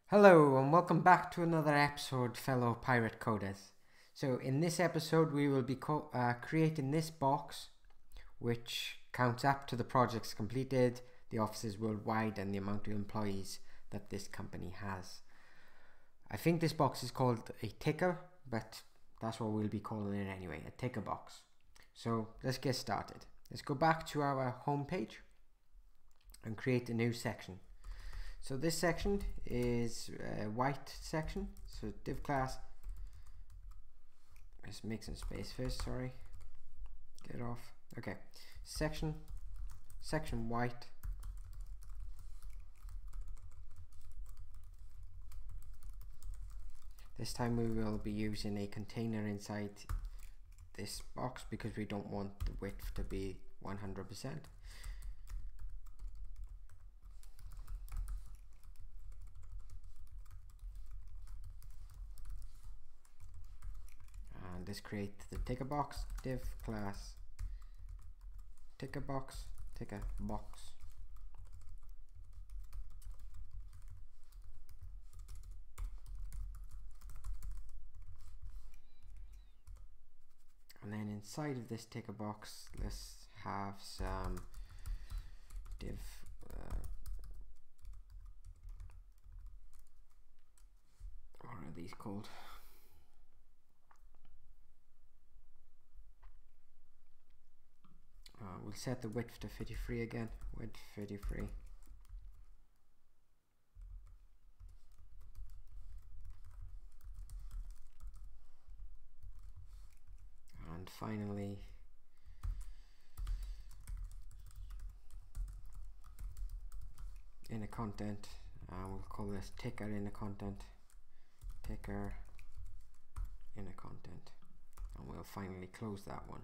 Hello and welcome back to another episode, fellow pirate coders. So in this episode we will be creating this box which counts up to the projects completed, the offices worldwide and the amount of employees that this company has. I think this box is called a ticker, but that's what we'll be calling it anyway, a ticker box. So let's get started. Let's go back to our home page and create a new section. So this section is a white section, so div class, let's make some space first, sorry, get off, okay, section white, this time we will be using a container inside this box because we don't want the width to be 100%. Let's create the ticker box, div class ticker box, and then inside of this ticker box let's have some div what are these called? We'll set the width to 33 again, width 33. And finally, inner content, we'll call this ticker inner content, ticker inner content, and we'll finally close that one.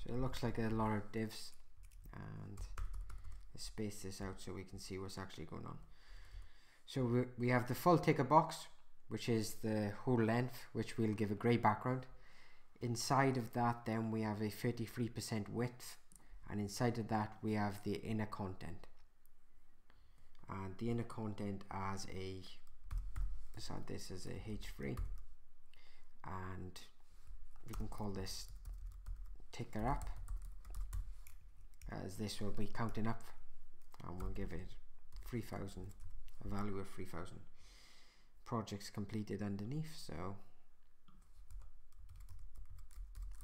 So it looks like a lot of divs, and let's space this out so we can see what's actually going on. So we have the full ticker box, which is the whole length, which will give a grey background. Inside of that then we have a 33% width, and inside of that we have the inner content. And the inner content as a, let's add this as a h3, and we can call this ticker up, as this will be counting up, and we'll give it 3000, a value of 3000. Projects completed underneath, so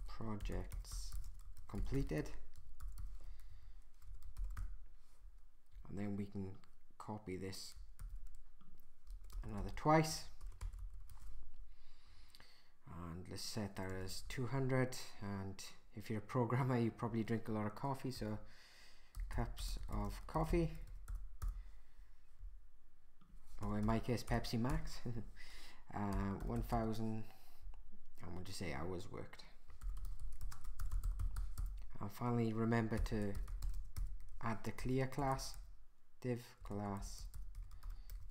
projects completed, and then we can copy this another twice, and let's set that as 200. And if you're a programmer you probably drink a lot of coffee, so cups of coffee, or in my case Pepsi Max. 1000, and we'll just say hours worked. And finally remember to add the clear class, div class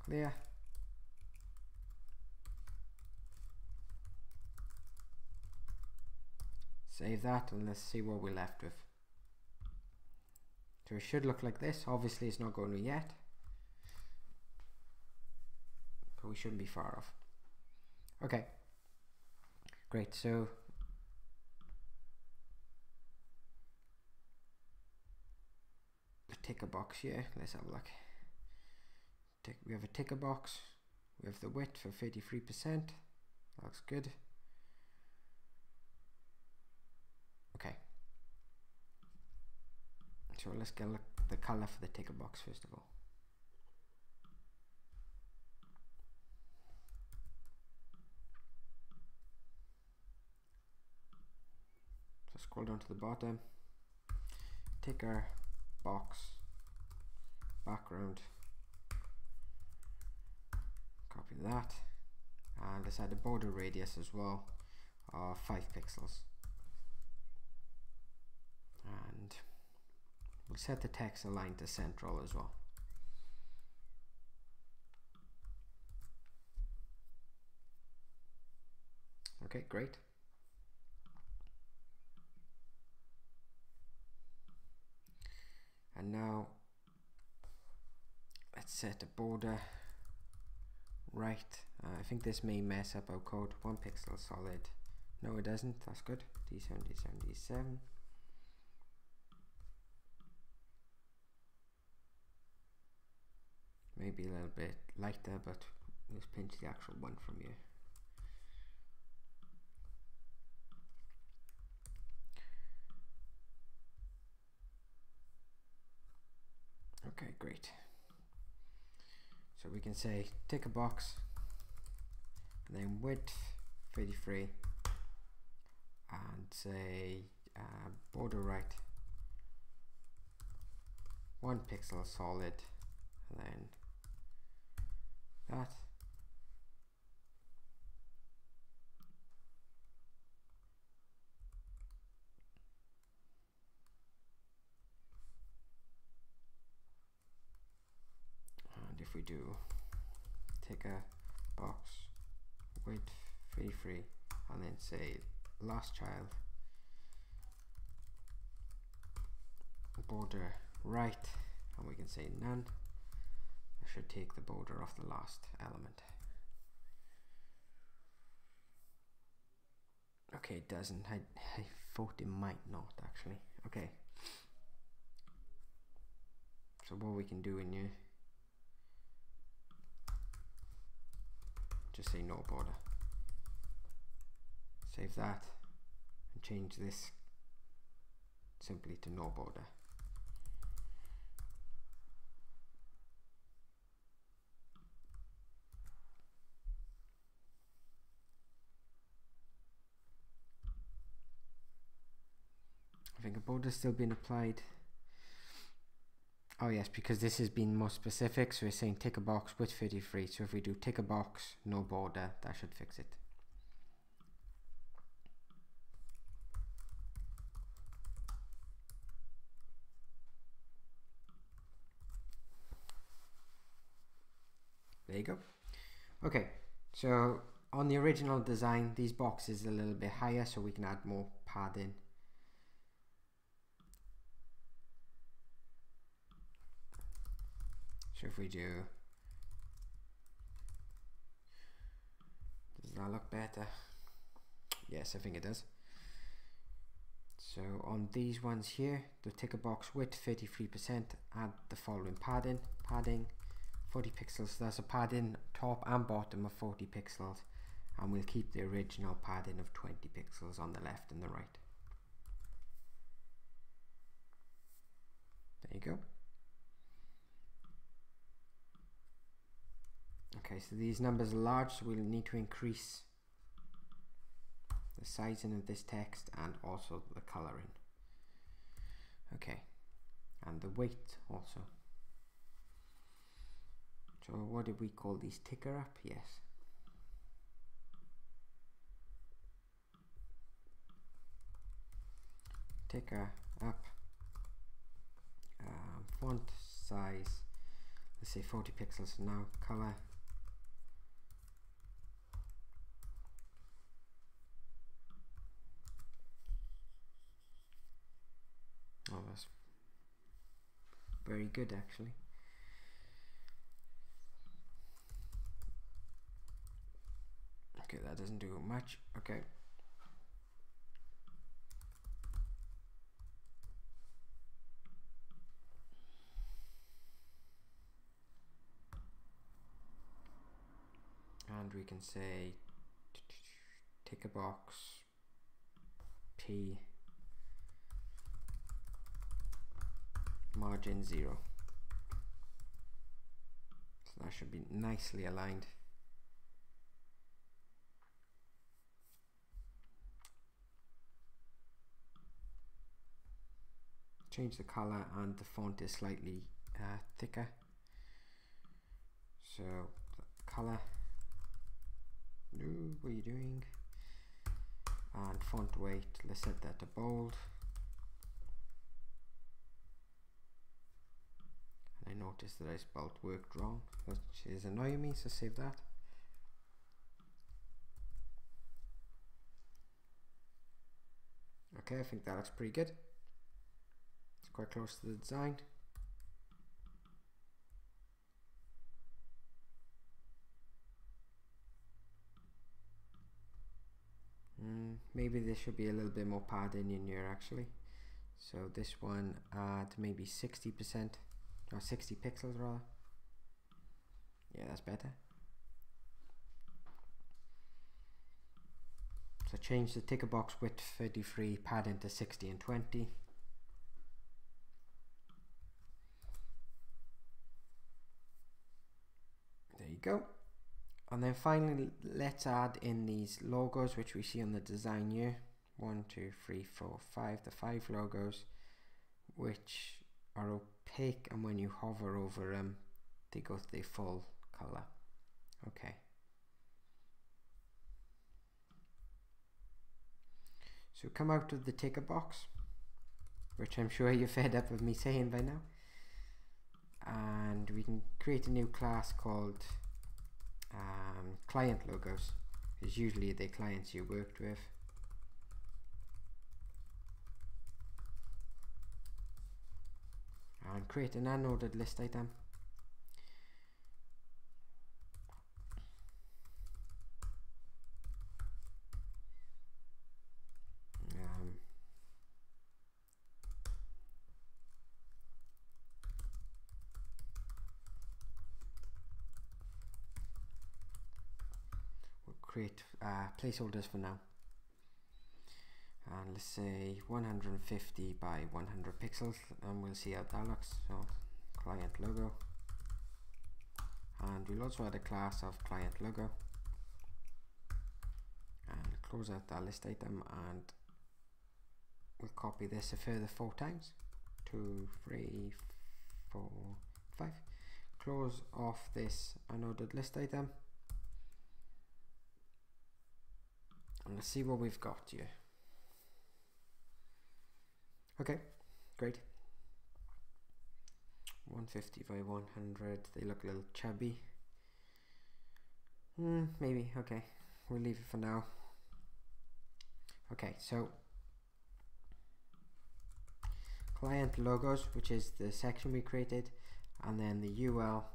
clear. Save that and let's see what we're left with. So it should look like this. Obviously it's not going to yet, but we shouldn't be far off. Okay, great. So the ticker box here, let's have a look. We have a ticker box, we have the width for 33%, looks good. Okay, so let's get the color for the ticker box first of all. So scroll down to the bottom, ticker box background, copy that, and let's add a border radius as well of 5 pixels. And we'll set the text align to central as well. Okay, great. And now let's set a border right. I think this may mess up our code. 1 pixel solid. No, it doesn't. That's good. D7, D7, D7. Maybe a little bit lighter, but let's pinch the actual one from you. Okay, great. So we can say tick a box, and then width 33, and say border right 1 pixel solid, and then that. And if we do take a box width 33 and then say last child border right, and we can say none, I should take the border of the last element. Okay, it doesn't. I thought it might not actually. Okay, so what we can do in here, just say no border, save that, and change this simply to no border. I think a border's still been applied. Oh yes, because this has been more specific, so we're saying tick a box with 33. So if we do tick a box, no border, that should fix it. There you go. Okay, so on the original design, these boxes are a little bit higher, so we can add more padding. So if we do, does that look better? Yes, I think it does. So on these ones here, the ticker box width 33%, add the following padding. Padding 40 pixels, that's a padding top and bottom of 40 pixels, and we'll keep the original padding of 20 pixels on the left and the right. There you go. Okay, so these numbers are large, so we'll need to increase the sizing of this text and also the coloring. Okay, and the weight also. So what did we call these? Ticker up? Yes. Ticker up. Font size, let's say 40 pixels now. Color, oh, that's very good actually. Okay, that doesn't do much. Okay. And we can say tick a box P margin 0. So that should be nicely aligned. Change the color, and the font is slightly thicker. So color, no, what are you doing? And font weight, let's set that to bold. And I noticed that I spelled worked wrong, which is annoying me, so save that. Okay, I think that looks pretty good. It's quite close to the design. Maybe there should be a little bit more padding in here actually. So this one add maybe 60% or 60 pixels rather. Yeah, that's better. So change the ticker box width 33, padding to 60 and 20. There you go. And then finally, let's add in these logos which we see on the design here. 1, 2, 3, 4, 5, the 5 logos which are opaque, and when you hover over them they go to the full color. Okay. So come out of the ticker box, which I'm sure you're fed up of me saying by now, and we can create a new class called client logos, because usually the clients you worked with. And create an unordered list item. We'll create placeholders for now. And let's say 150 by 100 pixels, and we'll see how that looks. So client logo, and we'll also add a class of client logo, and close out that list item, and we'll copy this a further 4 times. 2, 3, 4, 5. Close off this unordered list item, and let's see what we've got here. Okay, great. 150 by 100, they look a little chubby. Maybe, okay, we'll leave it for now. Okay, so client logos, which is the section we created, and then the UL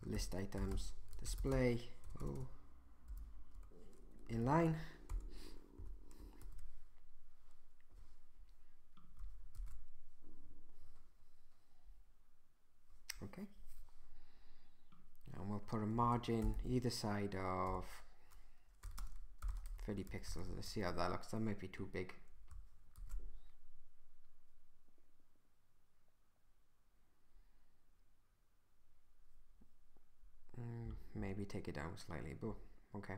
list items display inline. Okay, and we'll put a margin either side of 30 pixels. Let's see how that looks. That might be too big. Maybe take it down slightly, but okay.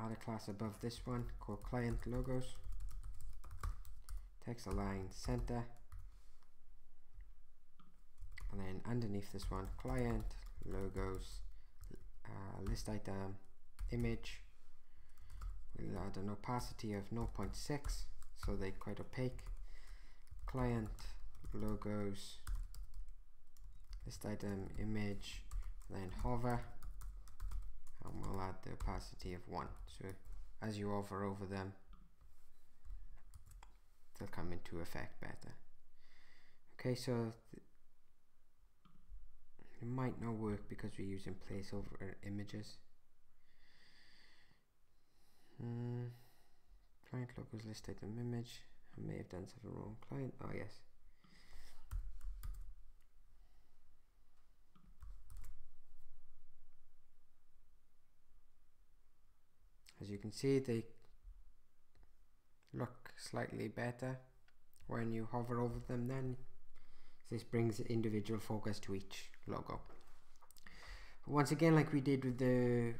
Add a class above this one called client logos, text align center, and then underneath this one, client logos list item image. We'll add an opacity of 0.6 so they're quite opaque. Client logos list item image, then hover, and we'll add the opacity of 1, so as you hover over them they'll come into effect better. Okay, so it might not work because we're using placeholder images. Client logos list item image, I may have done something wrong. Client, oh yes. As you can see, they look slightly better when you hover over them. Then this brings individual focus to each logo. Once again, like we did with the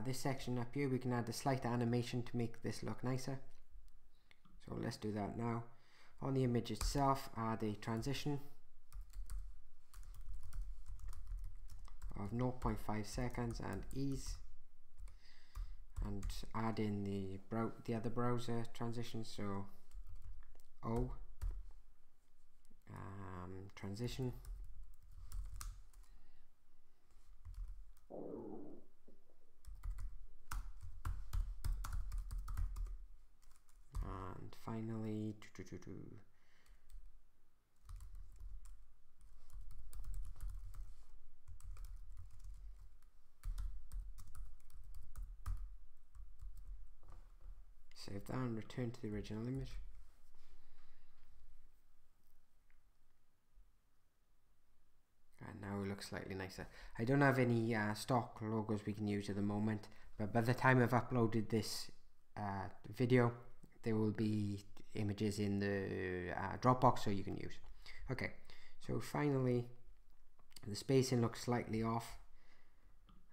this section up here, we can add a slight animation to make this look nicer. So let's do that now. On the image itself, add a transition of 0.5 seconds and ease, and add in the other browser transition, so transition, and finally Save that and return to the original image. And now it looks slightly nicer. I don't have any stock logos we can use at the moment, but by the time I've uploaded this video, there will be images in the Dropbox so you can use. Okay, so finally the spacing looks slightly off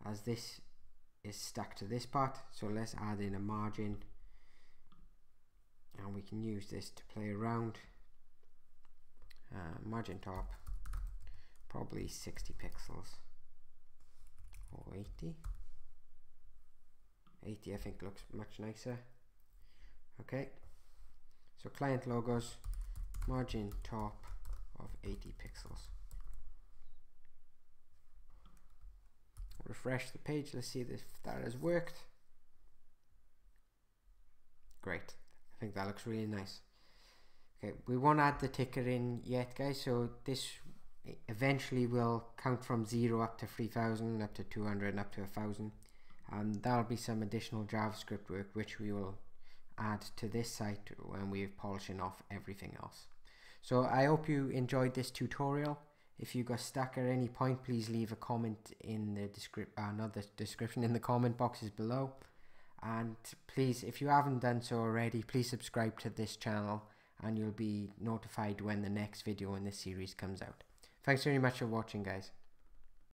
as this is stuck to this part, so let's add in a margin and we can use this to play around. Margin top probably 60 pixels or 80 I think looks much nicer. Okay, so client logos, margin top of 80 pixels. Refresh the page, let's see if that has worked. Great, I think that looks really nice. Okay, we won't add the ticker in yet, guys, so this eventually will count from 0 up to 3000, up to 200 and up to 1000, and that'll be some additional JavaScript work which we will add to this site when we're polishing off everything else. So I hope you enjoyed this tutorial. If you got stuck at any point, please leave a comment in the description in the comment boxes below, and please, if you haven't done so already, please subscribe to this channel and you'll be notified when the next video in this series comes out. Thanks very much for watching, guys.